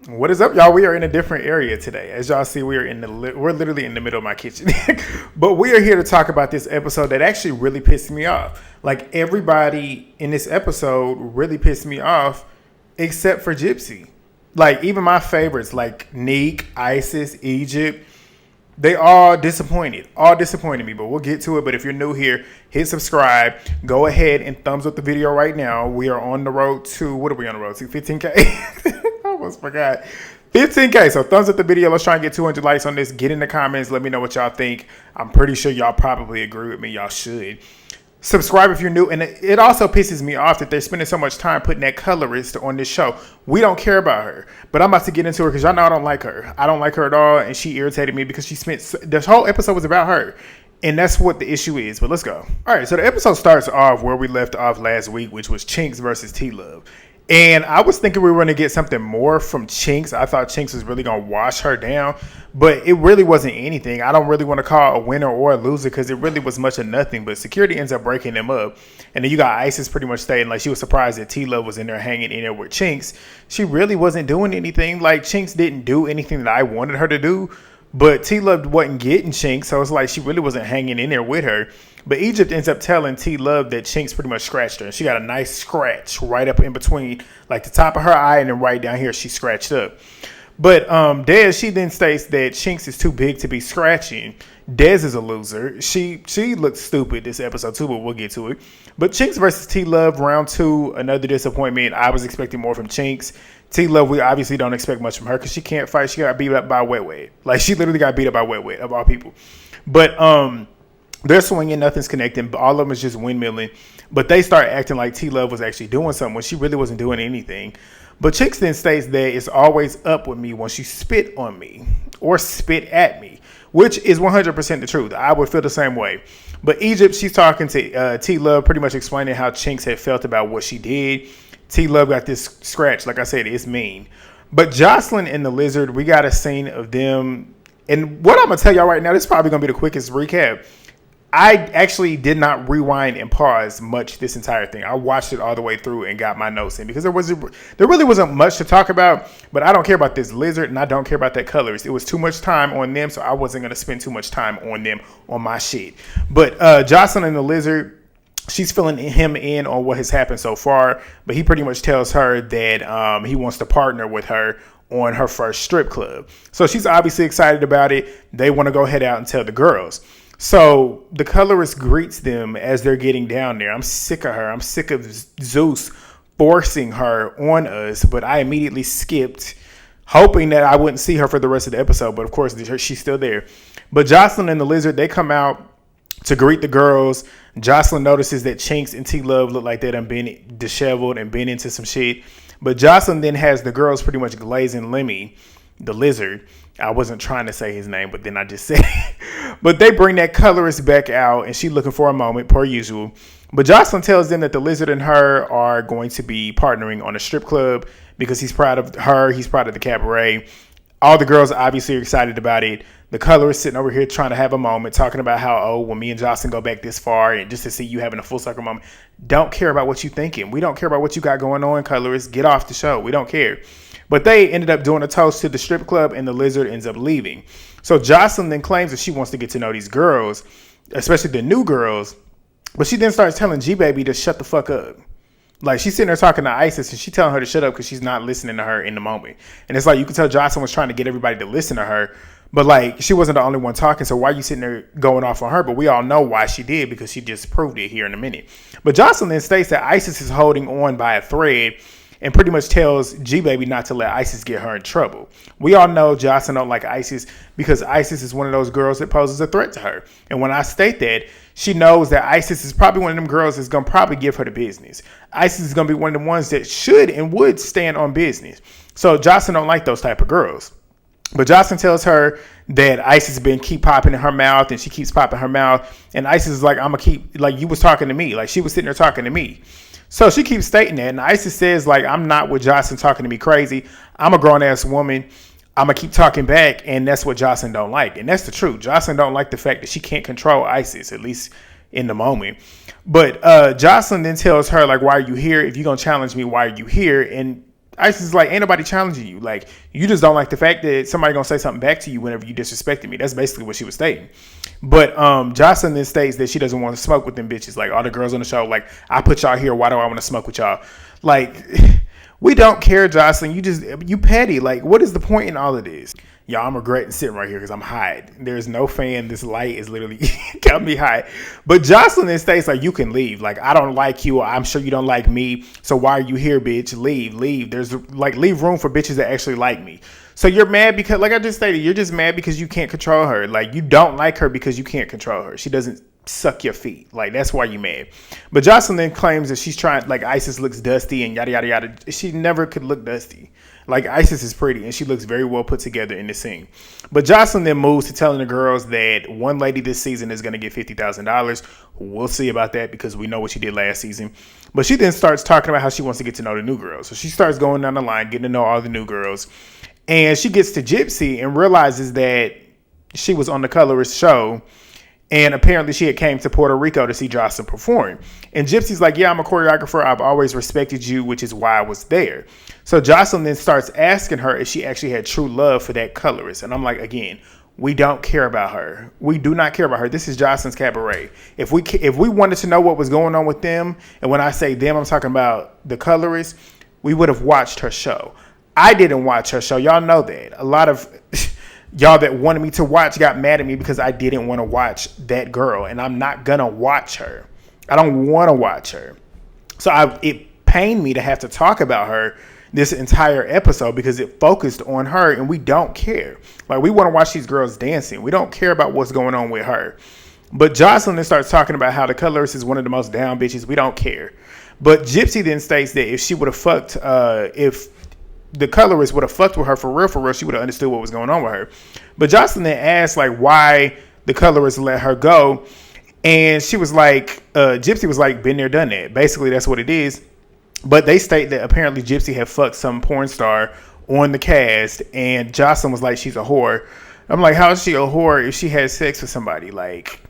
What is up, y'all? We are in a different area today. As y'all see, we're literally in the middle of my kitchen. But we are here to talk about this episode that actually really pissed me off. Like, everybody in this episode really pissed me off except for Gyspy. Like, even my favorites like Neek, Isis, Egypt, they all disappointed me, but we'll get to it. But if you're new here, hit subscribe. Go ahead and thumbs up the video right now. We are on the road to, what are we on the road to? 15K? I almost forgot. 15K. So thumbs up the video. Let's try and get 200 likes on this. Get in the comments. Let me know what y'all think. I'm pretty sure y'all probably agree with me. Y'all should. Subscribe if you're new. And it also pisses me off that they're spending so much time putting that colorist on this show. We don't care about her. But I'm about to get into her because y'all know I don't like her. I don't like her at all. And she irritated me because she spent, this whole episode was about her. And that's what the issue is. But let's go. All right. So the episode starts off where we left off last week, which was Chinx versus TeLove. And I was thinking we were going to get something more from Chinx. I thought Chinx was really going to wash her down, but it really wasn't anything. I don't really want to call a winner or a loser because it really was much of nothing, but security ends up breaking them up. And then you got Isis pretty much stating like she was surprised that TeLove was in there hanging in there with Chinx. She really wasn't doing anything. Like, Chinx didn't do anything that I wanted her to do, but TeLove wasn't getting Chinx, so it's like she really wasn't hanging in there with her. But Egypt ends up telling TeLove that Chinx pretty much scratched her. And she got a nice scratch right up in between, like the top of her eye and then right down here she scratched up. But Dez, she then states that Chinx is too big to be scratching. Dez is a loser. She looked stupid this episode too, but we'll get to it. But Chinx versus TeLove, round 2, another disappointment. I was expecting more from Chinx. TeLove, we obviously don't expect much from her because she can't fight. She got beat up by Wet Wet. Like, she literally got beat up by Wet Wet, of all people. But they're swinging, nothing's connecting. All of them is just windmilling. But they start acting like TeLove was actually doing something when she really wasn't doing anything. But Chinx then states that it's always up with me once you spit on me or spit at me, which is 100% the truth. I would feel the same way. But Egypt, she's talking to TeLove, pretty much explaining how Chinx had felt about what she did. TeLove got this scratch. Like I said, it's mean. But Joseline and the Lizard, we got a scene of them. And what I'm going to tell y'all right now, this is probably going to be the quickest recap. I actually did not rewind and pause much this entire thing. I watched it all the way through and got my notes in because there really wasn't much to talk about, but I don't care about this Lizard and I don't care about that colorist. It was too much time on them, so I wasn't going to spend too much time on them on my shit. But Joseline and the Lizard, she's filling him in on what has happened so far, but he pretty much tells her that he wants to partner with her on her first strip club. So she's obviously excited about it. They want to go head out and tell the girls. So the colorist greets them as they're getting down there. I'm sick of her. I'm sick of Zeus forcing her on us, but I immediately skipped, hoping that I wouldn't see her for the rest of the episode. But of course, she's still there. But Joseline and the Lizard, they come out to greet the girls. Joseline notices that Chinx and TeLove look like they done been disheveled and been into some shit. But Joseline then has the girls pretty much glazing Lemmy, the Lizard. I wasn't trying to say his name, but then I just said it. But they bring that colorist back out, and she's looking for a moment, per usual. But Joseline tells them that the Lizard and her are going to be partnering on a strip club because he's proud of her. He's proud of the Cabaret. All the girls obviously are excited about it. The colorist sitting over here trying to have a moment, talking about how, oh, when me and Joseline go back this far, and just to see you having a full circle moment. Don't care about what you're thinking. We don't care about what you got going on, colorist. Get off the show. We don't care. But they ended up doing a toast to the strip club, and the Lizard ends up leaving. So Joseline then claims that she wants to get to know these girls, especially the new girls. But she then starts telling G-Baby to shut the fuck up. Like, she's sitting there talking to Isis, and she's telling her to shut up because she's not listening to her in the moment. And it's like, you can tell Joseline was trying to get everybody to listen to her. But, like, she wasn't the only one talking, so why are you sitting there going off on her? But we all know why she did, because she just proved it here in a minute. But Joseline then states that Isis is holding on by a thread and pretty much tells G-Baby not to let Isis get her in trouble. We all know Joseline don't like Isis because Isis is one of those girls that poses a threat to her. And when I state that, she knows that Isis is probably one of them girls that's going to probably give her the business. Isis is going to be one of the ones that should and would stand on business. So Joseline don't like those type of girls. But Joseline tells her that Isis been keep popping in her mouth, and she keeps popping her mouth. And Isis is like, I'm going to keep, like, you was talking to me. Like, she was sitting there talking to me. So she keeps stating that. And Isis says, like, I'm not with Joseline talking to me crazy. I'm a grown-ass woman. I'm going to keep talking back. And that's what Joseline don't like. And that's the truth. Joseline don't like the fact that she can't control Isis, at least in the moment. But Joseline then tells her, like, why are you here? If you're going to challenge me, why are you here? And Isis is like, ain't nobody challenging you. Like, you just don't like the fact that somebody gonna say something back to you whenever you disrespected me. That's basically what she was stating. But Joseline then states that she doesn't want to smoke with them bitches. Like, all the girls on the show, like, I put y'all here. Why do I want to smoke with y'all? Like, we don't care, Joseline. You petty. Like, what is the point in all of this? Y'all, I'm regretting sitting right here because I'm hot. There's no fan. This light is literally got me hot. But Joseline then states, like, you can leave. Like, I don't like you. I'm sure you don't like me. So why are you here, bitch? Leave. There's, like, leave room for bitches that actually like me. So you're mad because, like I just stated, you're just mad because you can't control her. Like, you don't like her because you can't control her. She doesn't suck your feet. Like, that's why you mad. But Joseline then claims that she's trying, like, Isis looks dusty and yada, yada, yada. She never could look dusty. Like, Isis is pretty and she looks very well put together in the scene. But Joseline then moves to telling the girls that one lady this season is going to get $50,000. We'll see about that because we know what she did last season. But she then starts talking about how she wants to get to know the new girls. So she starts going down the line, getting to know all the new girls. And she gets to Gyspy and realizes that she was on the colorist show. And apparently she had came to Puerto Rico to see Joseline perform. And Gypsy's like, yeah, I'm a choreographer. I've always respected you, which is why I was there. So Joseline then starts asking her if she actually had true love for that colorist. And I'm like, again, we don't care about her. We do not care about her. This is Joseline's Cabaret. If we wanted to know what was going on with them, and when I say them, I'm talking about the colorist, we would have watched her show. I didn't watch her show. Y'all know that. A lot of y'all that wanted me to watch got mad at me because I didn't want to watch that girl. And I'm not going to watch her. I don't want to watch her. So it pained me to have to talk about her this entire episode because it focused on her and we don't care. Like, we want to watch these girls dancing. We don't care about what's going on with her. But Joseline then starts talking about how the colorist is one of the most down bitches. We don't care. But Gypsy then states that if she would have fucked, if the colorist would have fucked with her for real, she would have understood what was going on with her. But Joseline then asked, like, why the colorist let her go. And she was like, Gypsy was like, been there, done that. Basically, that's what it is. But they state that apparently Gypsy had fucked some porn star on the cast. And Joseline was like, she's a whore. I'm like, how is she a whore if she had sex with somebody? Like,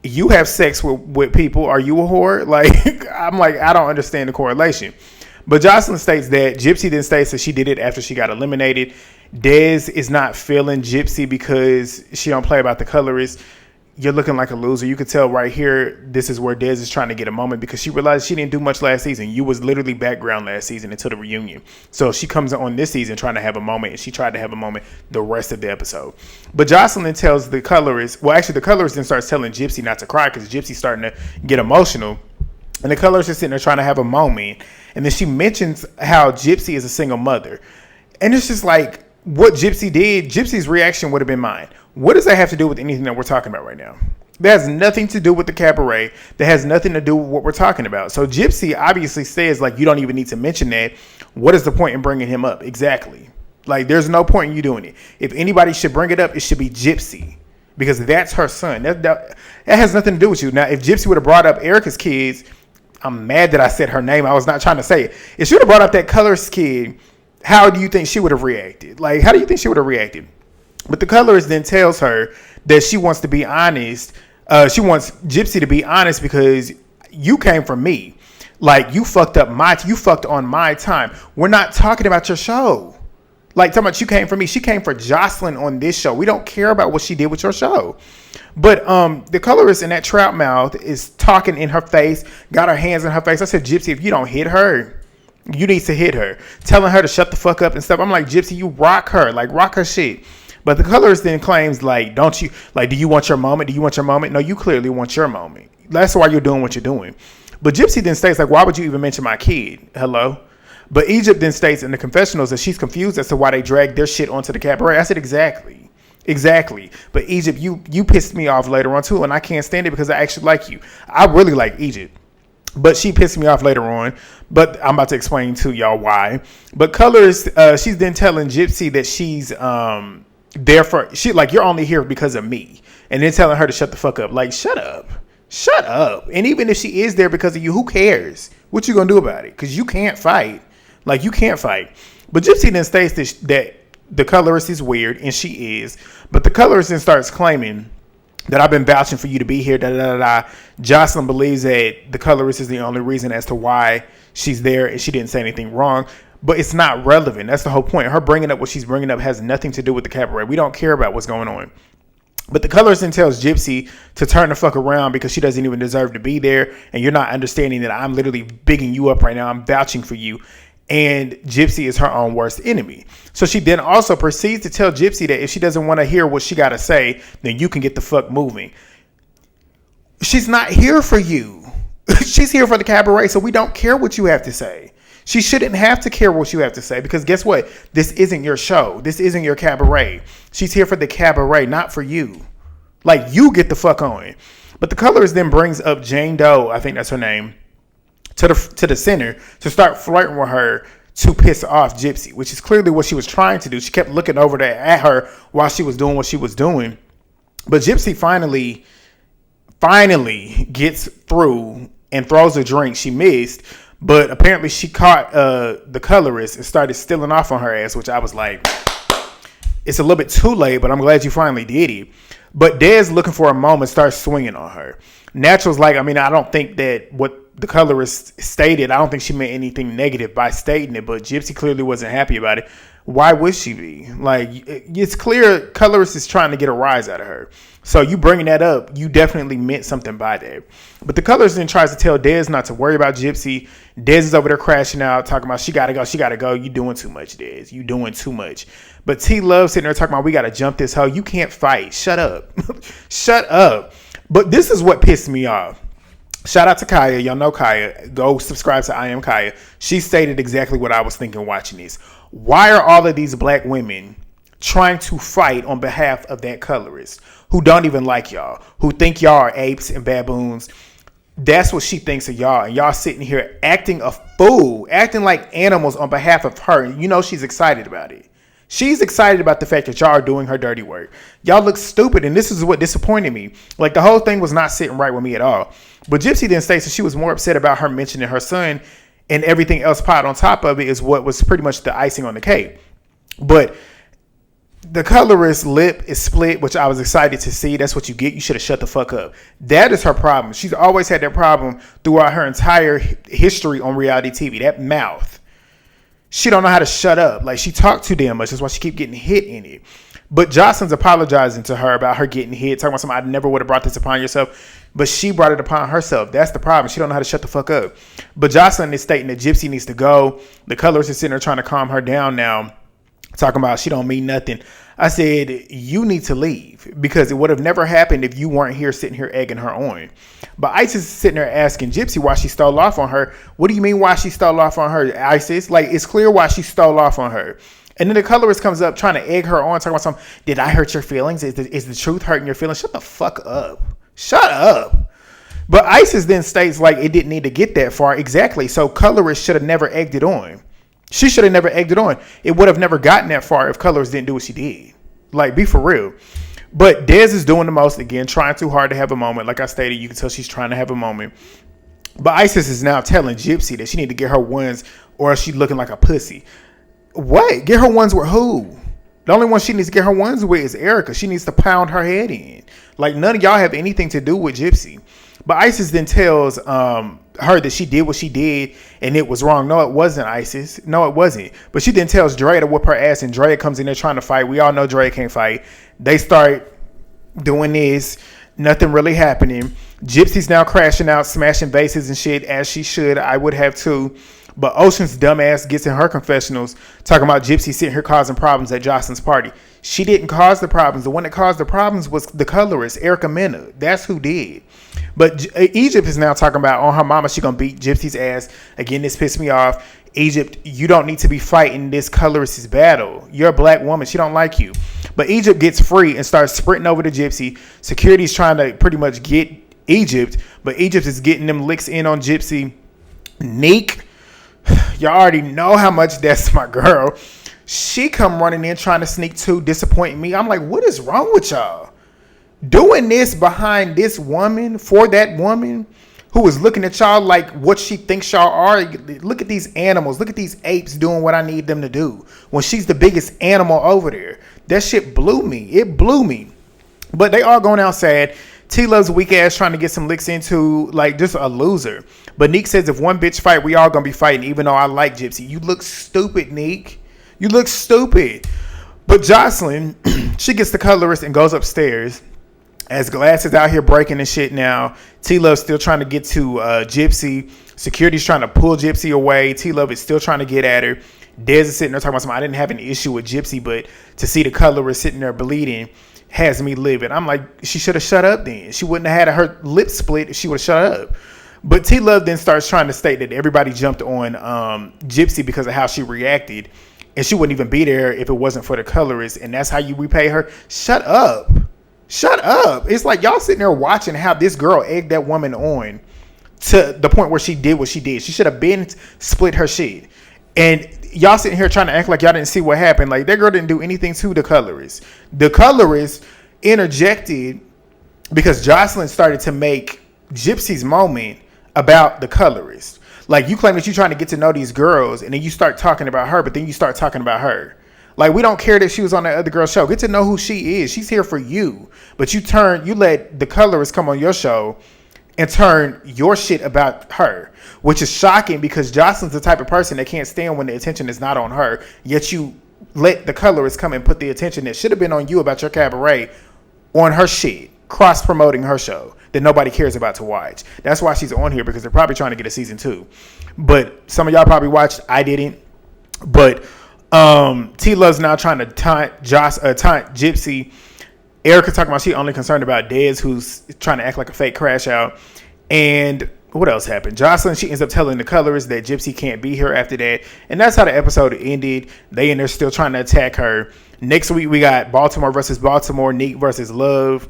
you have sex with people. Are you a whore? Like, I'm like, I don't understand the correlation. But Joseline states that Gypsy then states that she did it after she got eliminated. Dez is not feeling Gypsy because she don't play about the colorist. You're looking like a loser. You could tell right here, this is where Dez is trying to get a moment because she realized she didn't do much last season. You was literally background last season until the reunion. So she comes on this season trying to have a moment, and she tried to have a moment the rest of the episode. But Joseline tells the colorist, well, actually the colorist then starts telling Gypsy not to cry because Gypsy's starting to get emotional. And the colorist is sitting there trying to have a moment. And then she mentions how Gypsy is a single mother. And it's just like, what Gypsy did, Gypsy's reaction would have been mine. What does that have to do with anything that we're talking about right now? That has nothing to do with the cabaret. That has nothing to do with what we're talking about. So Gypsy obviously says, like, you don't even need to mention that. What is the point in bringing him up? Exactly. Like, there's no point in you doing it. If anybody should bring it up, it should be Gypsy. Because that's her son. That has nothing to do with you. Now, if Gypsy would have brought up Erica's kids, I'm mad that I said her name. I was not trying to say it. If she would have brought up that colorist kid, how do you think she would have reacted? Like, how do you think she would have reacted? But the colorist then tells her that she wants to be honest. She wants Gypsy to be honest because you came from me. Like, you fucked on my time. We're not talking about your show. Like, talking about you came for me. She came for Joseline on this show. We don't care about what she did with your show. But the colorist in that trout mouth is talking in her face, got her hands in her face. I said, Gypsy, if you don't hit her, you need to hit her. Telling her to shut the fuck up and stuff. I'm like, Gypsy, you rock her. Like, rock her shit. But the colorist then claims, like, don't you, like, do you want your moment? Do you want your moment? No, you clearly want your moment. That's why you're doing what you're doing. But Gypsy then states, like, why would you even mention my kid? Hello? But Egypt then states in the confessionals that she's confused as to why they dragged their shit onto the cabaret. I said, exactly. But Egypt, you pissed me off later on too, and I can't stand it because I actually like you. I really like Egypt. But she pissed me off later on. But I'm about to explain to y'all why. But Colorist, she's then telling Gypsy that she's there for, she like, you're only here because of me. And then telling her to shut the fuck up. Like, shut up. And even if she is there because of you, who cares? What you gonna do about it? Because you can't fight. Like, you can't fight. But Gypsy then states that the colorist is weird, and she is. But the colorist then starts claiming that I've been vouching for you to be here, Joseline believes that the colorist is the only reason as to why she's there, and she didn't say anything wrong. but it's not relevant. That's the whole point. Her bringing up what she's bringing up has nothing to do with the cabaret. We don't care about what's going on. But the colorist then tells Gypsy to turn the fuck around because she doesn't even deserve to be there. And you're not understanding that I'm literally bigging you up right now. I'm vouching for you. And Gypsy is her own worst enemy. So she then also proceeds to tell Gypsy that if she doesn't want to hear what she got to say, then you can get the fuck moving. She's not here for you. She's here for the cabaret. So we don't care what you have to say. She shouldn't have to care what you have to say because guess what? This isn't your show. This isn't your cabaret. She's here for the cabaret, not for you. Like, you get the fuck on. But the colorist then brings up Jane Doe, I think that's her name, to the center to start flirting with her to piss off Gypsy, which is clearly what she was trying to do. She kept looking over there at her while she was doing what she was doing. But Gypsy finally gets through and throws a drink she missed. But apparently she caught the colorist and started stealing off on her ass, which I was like, it's a little bit too late, but I'm glad you finally did it. But Dez, looking for a moment, starts swinging on her. Natural's like, I mean, I don't think that what the colorist stated, I don't think she meant anything negative by stating it, but Gypsy clearly wasn't happy about it. Why would she be? Like, it's clear colorist is trying to get a rise out of her. So you bringing that up, you definitely meant something by that. But the colorist then tries to tell Dez not to worry about Gypsy. Dez is over there crashing out, talking about she gotta go. You doing too much, Dez. You doing too much. But TeLove sitting there talking about we gotta jump this hoe. You can't fight. Shut up. Shut up. But this is what pissed me off. Shout out to Kaya. Y'all know Kaya. Go subscribe to I Am Kaya. She stated exactly what I was thinking watching this. Why are all of these black women trying to fight on behalf of that colorist who don't even like y'all, who think y'all are apes and baboons? That's what she thinks of y'all. And y'all sitting here acting a fool, acting like animals on behalf of her. And you know she's excited about it. She's excited about the fact that y'all are doing her dirty work. Y'all look stupid, and this is what disappointed me. Like, the whole thing was not sitting right with me at all. But Gypsy then states that she was more upset about her mentioning her son, and everything else piled on top of it is what was pretty much the icing on the cake. But the colorist's lip is split, which I was excited to see. That's what you get. You should have shut the fuck up. That is her problem. She's always had that problem throughout her entire history on reality TV. That mouth. She don't know how to shut up. Like, she talked too damn much. That's why she keep getting hit in it. But Joseline's apologizing to her about her getting hit, talking about something, I never would have brought this upon yourself. But she brought it upon herself. That's the problem. She don't know how to shut the fuck up. But Joseline is stating that Gypsy needs to go. The colorist is sitting there trying to calm her down now, talking about she don't mean nothing. I said, you need to leave because it would have never happened if you weren't here sitting here egging her on. But Isis is sitting there asking Gypsy why she stole off on her. What do you mean why she stole off on her, Isis? Like, it's clear why she stole off on her. And then the colorist comes up trying to egg her on, talking about something. Did I hurt your feelings? Is the truth hurting your feelings? Shut the fuck up. Shut up. But Isis then states like it didn't need to get that far. Exactly. So colorist should have never egged it on. She should have never egged it on. It would have never gotten that far if colorist didn't do what she did. Like, be for real. But Dez is doing the most again, trying too hard to have a moment. Like I stated, you can tell she's trying to have a moment. But Isis is now telling Gypsy that she need to get her ones or she's looking like a pussy. What? Get her ones with who? The only one she needs to get her ones with is Erica. She needs to pound her head in. Like, none of y'all have anything to do with Gypsy. But Isis then tells her that she did what she did and it was wrong. No, it wasn't, Isis. No, it wasn't. But she then tells Draya to whoop her ass, and Draya comes in there trying to fight. We all know Draya can't fight. They start doing this. Nothing really happening. Gypsy's now crashing out, smashing vases and shit, as she should. I would have too. But Ocean's dumbass gets in her confessionals talking about Gypsy sitting here causing problems at Joseline's party. She didn't cause the problems. The one that caused the problems was the colorist, Erica Mena. That's who did. But Egypt is now talking about on her mama, she gonna beat Gypsy's ass. Again, this pissed me off. Egypt, you don't need to be fighting this colorist's battle. You're a black woman. She don't like you. But Egypt gets free and starts sprinting over to Gypsy. Security's trying to pretty much get Egypt, but Egypt is getting them licks in on Gypsy. Neek, y'all already know how much that's my girl. She come running in trying to sneak too, disappointing me. I'm like, what is wrong with y'all? Doing this behind this woman, for that woman who is looking at y'all like what she thinks y'all are. Look at these animals. Look at these apes doing what I need them to do. When she's the biggest animal over there. That shit blew me. It blew me. But they are going outside. TeeLove's weak ass trying to get some licks into, like, just a loser. But Neek says if one bitch fight, we all gonna be fighting, even though I like Gypsy. You look stupid, Neek. You look stupid. But Joseline, she gets the colorist and goes upstairs. As Glass is out here breaking and shit now, TeeLove's still trying to get to Gypsy. Security's trying to pull Gypsy away. TeeLove is still trying to get at her. Dez is sitting there talking about something. I didn't have an issue with Gypsy, but to see the colorist sitting there bleeding has me livid. I'm like, she should have shut up then. She wouldn't have had her lips split if she would have shut up. But TeeLove then starts trying to state that everybody jumped on Gypsy because of how she reacted. And she wouldn't even be there if it wasn't for the colorist. And that's how you repay her. Shut up. Shut up. It's like y'all sitting there watching how this girl egged that woman on to the point where she did what she did. She should have been split her shit. And y'all sitting here trying to act like y'all didn't see what happened. Like, that girl didn't do anything to the colorist. The colorist interjected because Joseline started to make Gypsy's moment about the colorist. Like, you claim that you're trying to get to know these girls, and then you start talking about her, but then you start talking about her. Like, we don't care that she was on that other girl's show. Get to know who she is. She's here for you. But you let the colorist come on your show and turn your shit about her, which is shocking because Joseline's the type of person that can't stand when the attention is not on her. Yet you let the colorist come and put the attention that should have been on you about your cabaret on her shit, cross-promoting her show that nobody cares about to watch. That's why she's on here, because they're probably trying to get a season 2. But some of y'all probably watched. I didn't. But TeeLove's now trying to taunt Gypsy. Erica talking about she only concerned about Dez, who's trying to act like a fake crash out. And what else happened? Joseline, she ends up telling the colorist that Gypsy can't be here after that. And that's how the episode ended. They and they're still trying to attack her. Next week, we got Baltimore versus Baltimore, Neek versus Love,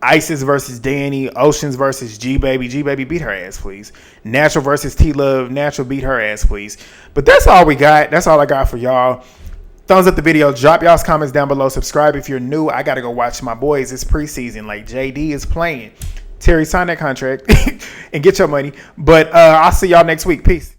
Isis versus Danny, Oceans versus G-Baby. G-Baby, beat her ass, please. Natural versus TeeLove. Natural, beat her ass, please. But that's all we got. That's all I got for y'all. Thumbs up the video. Drop y'all's comments down below. Subscribe if you're new. I got to go watch my boys. It's preseason. Like, JD is playing. Terry, sign that contract and get your money. But I'll see y'all next week. Peace.